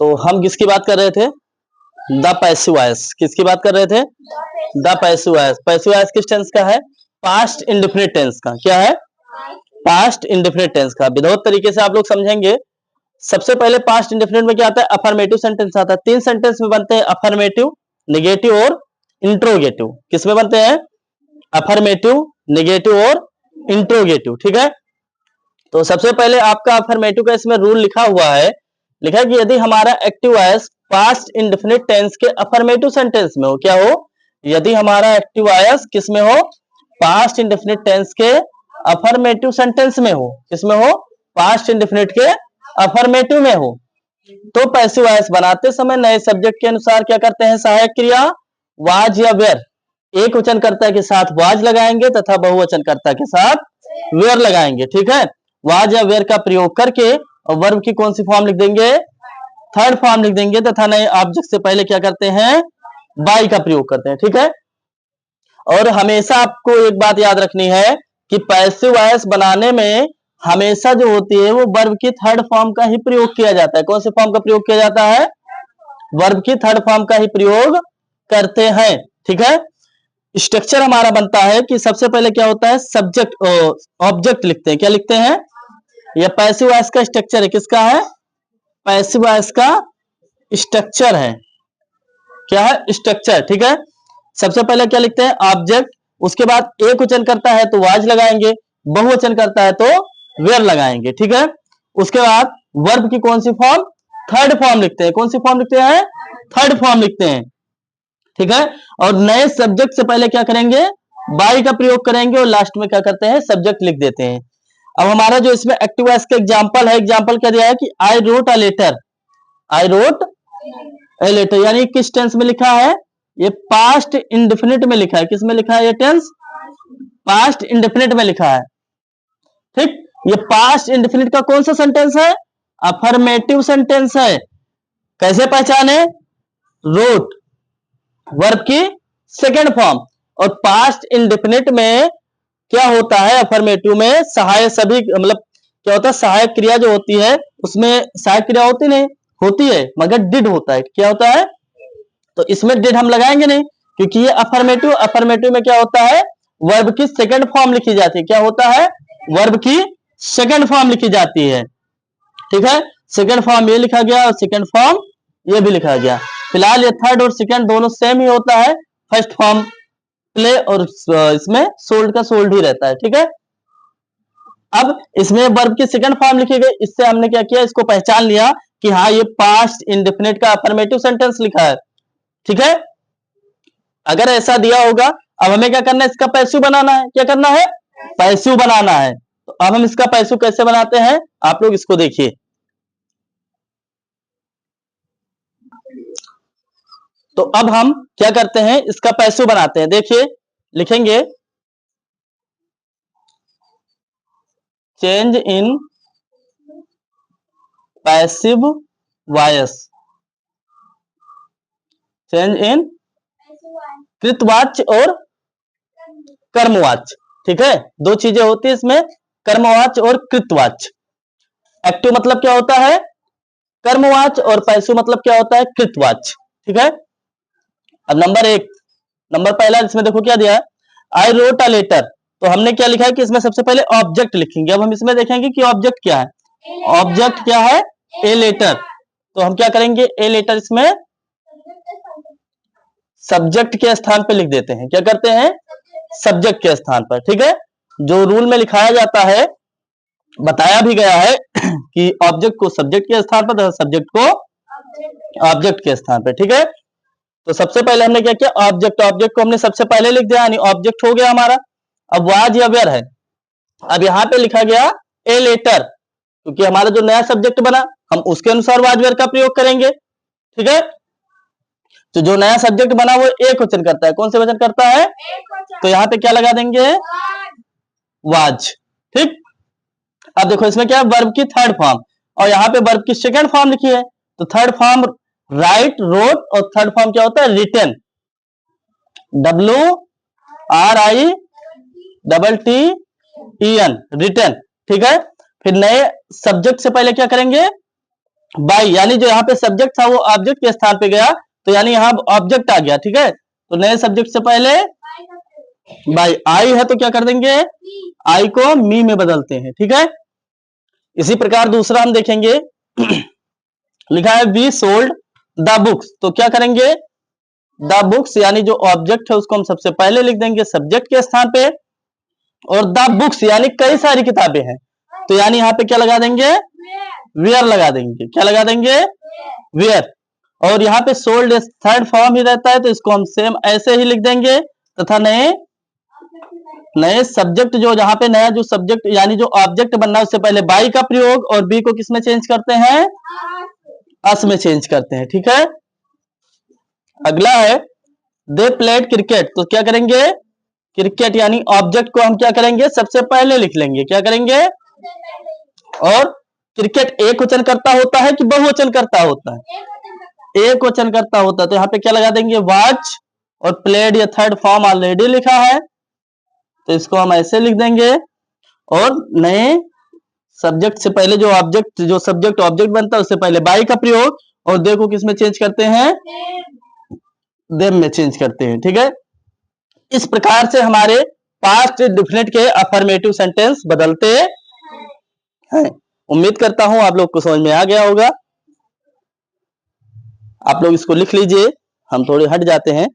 तो हम किसकी बात कर रहे थे? The passive voice. किसकी बात कर रहे थे? The passive voice. Passive voice किस टेंस का है? पास्ट इंडेफिनिट टेंस का। क्या है? पास्ट इंडेफिनिट टेंस का। विधिवत तरीके से आप लोग समझेंगे। सबसे पहले पास्ट इंडेफिनिट में क्या आता है? अफर्मेटिव सेंटेंस आता है। 3 सेंटेंस में बनते हैं, अफर्मेटिव, नेगेटिव और इंट्रोगेटिव। किसमें बनते हैं? अफर्मेटिव, नेगेटिव और इंट्रोगेटिव। ठीक है। तो सबसे पहले आपका अफर्मेटिव का इसमें रूल लिखा हुआ है। लिखा है कि यदि हमारा active voice past indefinite tense के अफर्मेटिव सेंटेंस में हो। क्या हो? यदि हमारा एक्टिव वॉइस किस में हो? पास्ट इंडेफिनिट टेंस के अफर्मेटिव सेंटेंस में हो। किसमें हो? पास्ट इंडेफिनिट के अफर्मेटिव में हो। तो पैसिव वॉइस बनाते समय नए सब्जेक्ट के अनुसार क्या करते हैं? सहायक क्रिया वाज या वेयर, एक वचनकर्ता के साथ वाज लगाएंगे तथा बहुवचनकर्ता के साथ वेयर लगाएंगे। ठीक है। वाज या वेयर का प्रयोग करके वर्ब की कौन सी फॉर्म लिख देंगे? थर्ड फॉर्म लिख देंगे तथा नए ऑब्जेक्ट से पहले क्या करते हैं? बाई का प्रयोग करते हैं। ठीक है। और हमेशा आपको एक बात याद रखनी है कि पैसिव वॉइस बनाने में हमेशा जो होती है वो वर्ब की थर्ड फॉर्म का ही प्रयोग किया जाता है। कौन से फॉर्म का प्रयोग किया जाता है? वर्ब की थर्ड फॉर्म का ही प्रयोग करते हैं। ठीक है। स्ट्रक्चर हमारा बनता है कि सबसे पहले क्या होता है? सब्जेक्ट, ऑब्जेक्ट लिखते हैं। क्या लिखते हैं? यह पैसिव वॉइस का स्ट्रक्चर है। किसका है? पैसिव वॉइस का स्ट्रक्चर है। क्या है? स्ट्रक्चर। ठीक है। सबसे पहले क्या लिखते हैं? ऑब्जेक्ट। उसके बाद एक वचन करता है तो वाज लगाएंगे, बहुवचन करता है तो वेयर लगाएंगे। ठीक है। उसके बाद वर्ब की कौन सी फॉर्म? थर्ड फॉर्म लिखते हैं। कौन सी फॉर्म लिखते हैं? थर्ड फॉर्म लिखते हैं। ठीक है। और नए सब्जेक्ट से पहले क्या करेंगे? बाई का प्रयोग करेंगे और लास्ट में क्या करते हैं? सब्जेक्ट लिख देते हैं। अब हमारा जो इसमें एक्टिव वॉइस का एग्जांपल है, एग्जांपल क्या दिया है कि I wrote a letter. I wrote a letter यानी किस टेंस में लिखा है? ये पास्ट इंडेफिनिट में लिखा है। किस में लिखा है? ये टेंस पास्ट इंडेफिनिट में लिखा है। ठीक। ये पास्ट इंडेफिनिट का कौन सा सेंटेंस है? अफर्मेटिव सेंटेंस है। कैसे पहचाने? रोट वर्ब की सेकेंड फॉर्म। और पास्ट इंडेफिनिट में क्या होता है? अफर्मेटिव में सहायक सभी, मतलब क्या होता है? सहायक क्रिया जो होती है उसमें सहायक क्रिया होती नहीं, होती है मगर डिड होता है। क्या होता है? तो इसमें डिड हम लगाएंगे नहीं क्योंकि ये अफर्मेटिव, अफर्मेटिव में क्या होता है? वर्ब की सेकंड फॉर्म लिखी जाती है। क्या होता है? वर्ब की सेकंड फॉर्म लिखी जाती है। ठीक है। सेकंड फॉर्म ये लिखा गया और सेकंड फॉर्म ये भी लिखा गया। फिलहाल ये थर्ड और सेकंड दोनों सेम ही होता है। फर्स्ट फॉर्म प्ले और इसमें सोल्ड का सोल्ड ही रहता है। ठीक है। अब इसमें वर्ब की सेकंड फॉर्म लिखी गई, इससे हमने क्या किया? इसको पहचान लिया कि हाँ ये पास्ट इंडेफिनिट का अफर्मेटिव सेंटेंस लिखा है। ठीक है। अगर ऐसा दिया होगा, अब हमें क्या करना है? इसका पैसिव बनाना है। क्या करना है? पैसिव बनाना है। तो अब हम इसका पैसिव कैसे बनाते हैं? आप लोग इसको देखिए। तो अब हम क्या करते हैं? इसका पैसिव बनाते हैं। देखिए, लिखेंगे change in passive voice. Change in कृतवाच्य और कर्मवाच्य। ठीक है। दो चीजें होती है इसमें, कर्मवाच्य और कृतवाच्य। एक्टिव मतलब क्या होता है? कर्मवाच्य और पैसिव मतलब क्या होता है? कृतवाच्य। ठीक है। अब नंबर एक, नंबर पहला इसमें देखो क्या दिया है? I wrote a letter. तो हमने क्या लिखा है कि इसमें सबसे पहले ऑब्जेक्ट लिखेंगे। अब हम इसमें देखेंगे कि ऑब्जेक्ट क्या है। ऑब्जेक्ट क्या है? A letter. तो हम क्या करेंगे? ए लेटर इसमें सब्जेक्ट के स्थान पे लिख देते हैं। क्या करते हैं? सब्जेक्ट के स्थान पर। ठीक है। जो रूल में लिखाया जाता है, बताया भी गया है कि ऑब्जेक्ट को सब्जेक्ट के स्थान पर, सब्जेक्ट को ऑब्जेक्ट के स्थान पर। ठीक है। तो सबसे पहले हमने क्या किया? ऑब्जेक्ट, ऑब्जेक्ट को हमने सबसे पहले लिख दिया, यानी ऑब्जेक्ट हो गया हमारा। अब वाज या वेयर है। अब यहां पे लिखा गया ए लेटर, क्योंकि हमारा जो नया सब्जेक्ट बना हम उसके अनुसार वाज वेयर का प्रयोग करेंगे। ठीक है। तो जो नया सब्जेक्ट बना वो एक वचन करता है। कौन से वचन करता है? तो यहाँ पे क्या लगा देंगे? वाज। ठीक। अब देखो इसमें क्या है? वर्ब की थर्ड फॉर्म और यहाँ पे वर्ब की सेकंड फॉर्म लिखी है। तो थर्ड फॉर्म राइट, रोट और थर्ड फॉर्म क्या होता है? रिटन। WRITTEN, written. ठीक है। फिर नए सब्जेक्ट से पहले क्या करेंगे? बाई, यानी जो यहाँ पे सब्जेक्ट था वो ऑब्जेक्ट के स्थान पे गया, तो यानी यहाँ ऑब्जेक्ट आ गया, ठीक है। तो नए सब्जेक्ट से पहले बाई, आई है तो क्या कर देंगे, आई को मी में बदलते हैं, ठीक है। इसी प्रकार दूसरा हम देखेंगे लिखा है वी सोल्ड द बुक्स, तो क्या करेंगे, द बुक्स यानी जो ऑब्जेक्ट है उसको हम सबसे पहले लिख देंगे सब्जेक्ट के स्थान पे, और द बुक्स यानी कई सारी किताबें हैं, तो यानी यहाँ पे क्या लगा देंगे, वेयर लगा देंगे, क्या लगा देंगे, वेयर। और यहाँ पे सोल्ड थर्ड फॉर्म ही रहता है, तो इसको हम सेम ऐसे ही लिख देंगे, तथा नए नए सब्जेक्ट जो जहां पे नया जो सब्जेक्ट यानी जो ऑब्जेक्ट बनना है उससे पहले बाई का प्रयोग, और बी को किसमें चेंज करते हैं, अस में चेंज करते हैं, ठीक है। अगला है दे प्लेड क्रिकेट, तो क्या करेंगे, क्रिकेट यानी ऑब्जेक्ट को हम क्या करेंगे, सबसे पहले लिख लेंगे, क्या करेंगे। और क्रिकेट एक वचन करता होता है कि बहुवचन करता होता है, एक वचन करता होता है, तो यहाँ पे क्या लगा देंगे, वॉच, और प्लेड या थर्ड फॉर्म ऑलरेडी लिखा है, तो इसको हम ऐसे लिख देंगे। और नए सब्जेक्ट से पहले जो सब्जेक्ट ऑब्जेक्ट बनता है उससे पहले बाई का प्रयोग, और दे को किस में चेंज करते हैं, देम में चेंज करते हैं, ठीक है। इस प्रकार से हमारे पास्ट डिफिनिट के अफर्मेटिव सेंटेंस बदलते हैं। उम्मीद करता हूं आप लोग को समझ में आ गया होगा। आप लोग इसको लिख लीजिए, हम थोड़े हट जाते हैं।